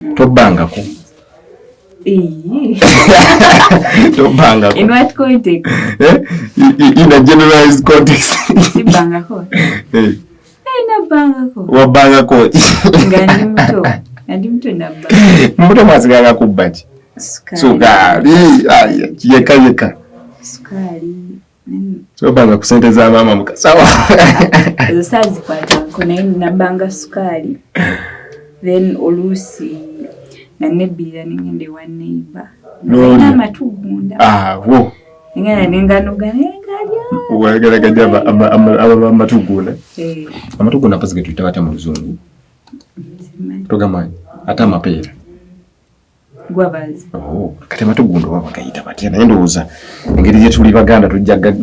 Tobangako. Tobangako. In what context? In a generalized context. Sibangako. Na bangako. Wabangako. Ngani mtu nabba. Mtu maziganga kubaji. Sukari. Yeka. Sukari. Tobanga kusenteza mama mukasawa. Ezo sazi kwata kuna nabanga sukari. Then olusi na nebira ningende wa neighbor. Na matugunda. Wo. Ngano ganenga. Uwagerageza amatugunda. Amatugunda pasike tutawata mu luzungu. Togamanyi ata mapera. Gwabazi. Kati amatugunda wabagayita batya naye ndowooza engeri gye tuli Baganda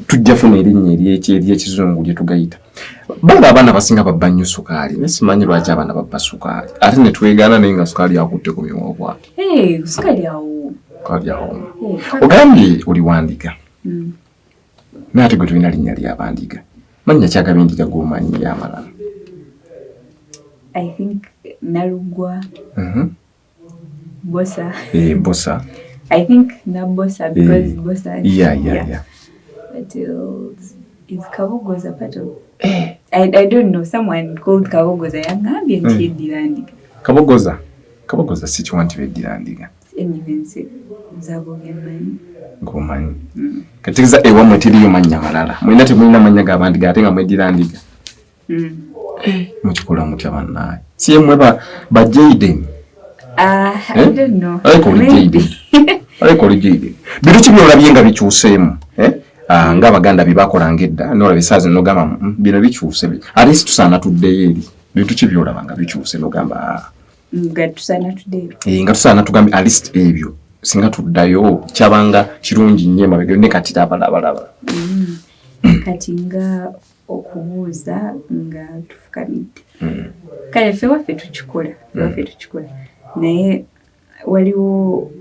tujja funa erinnya ery'ekizungu lye tugayita. Banga abaana basinga babba nnyo sukaali naye simanyi lwaki abaana babba sukaali ate ne twegaana naye nga sukaali akutte ku miwogo bwati. Sukaali awo. Sukaali awo. Ogambye oli Wandiga. Naye ate gwe tulina linnya ly'Abandiga. Mannya ki ag'Abandiga g'omanyi amalala? I think Nalugwa. Bossa. Bossa. I think Nabossa because Bossa. Yeah. But is Kabogoza part of? I don't know. Someone called Kabogoza. Yangambye nti Eddirandiga. Kabogoza si kiwanti Eddirandiga. Eminense zabo gemanyi. Ngomanyi. Katiza ewamwe tiriyo mannya malala. Mwina temulina mannya g'Abandiga ate nga mw'Eddirandiga. Mukikola mutya bannaye. Si mmwe ba Jaden. I don't know. Aleko Jaden. Bintu ki byolabye nga bikyuseemu? Nga Abaganda bibakolanga edda n'olaba esaazi n'ogamba bino bikyuse. Ate si tusaana tuddeyo eri. Bintu ki byolaba nga bikyuse n'ogamba nga tusaana tuddeyo. Nga tusaana tugambe at least ebyo. Singa tuddayo kyabanga kirungi nnyo emabega ne kati abalaba. Kati nga okubuuza nga tufukamidde. Kale ffe waffe tukikola. Naye waliwo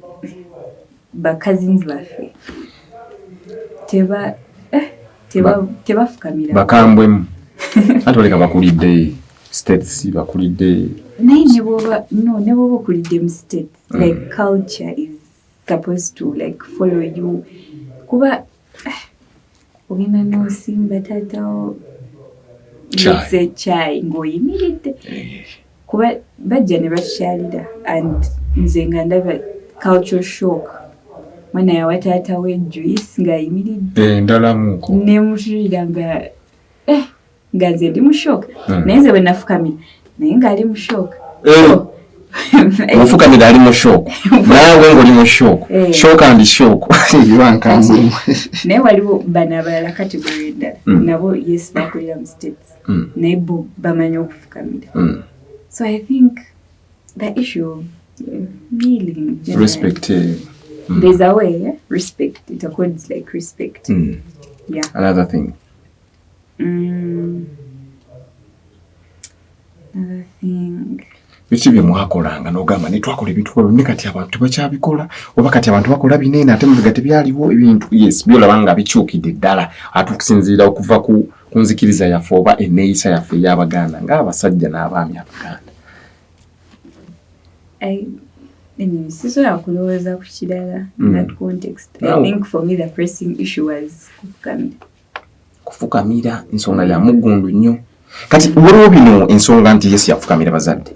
ba cousins baffe tebafukamira. Bakambwemu. Ate oleka bakulidde states bakulidde. Naye ne bwoba okulidde mu states, like culture is supposed to like follow you. Kuba ogenda n'osimba taatawo chai ng'oyimiridde. Kuba bajja ne batukyalira and nze nga ndaba culture shock. Mwana yawa taata we juice ng'ayimiridde. Ndalamuko. Ne mutulira nga nze ndi mu shock. Naye nze bwe nafukamira naye ng'ali mu shock. Mufukamira ali mu shock. Naawe ng'oli mu shock. Shock and shock. Yiwankanze. Naye waliwo bano abalala category endala. Nabo yes bakulira mu states. Naye bo bamanyi okufukamira. So I think the issue of kneeling, respect. There's a way, respect. It accords like respect. Yeah. Another thing. Another thing. Biki bye mwakolanga n'ogamba ne twakola ebintu bolo ne kati abantu bakyabikola oba kati abantu bakola binene ate mu bigati byaliwo ebintu yes byolaba nga bikyukidde ddala atukusinziira okuva ku nzikiriza yaffe oba enneeyisa yaffe ey'Abaganda ng'abasajja n'abaami Abaganda. Sisobola kulowooza ku kirala in that context. I think for me the pressing issue was kufukamira ensonga ya mugundu nnyo. Kati waliwo bino ensonga nti Yesu yafukamira bazadde.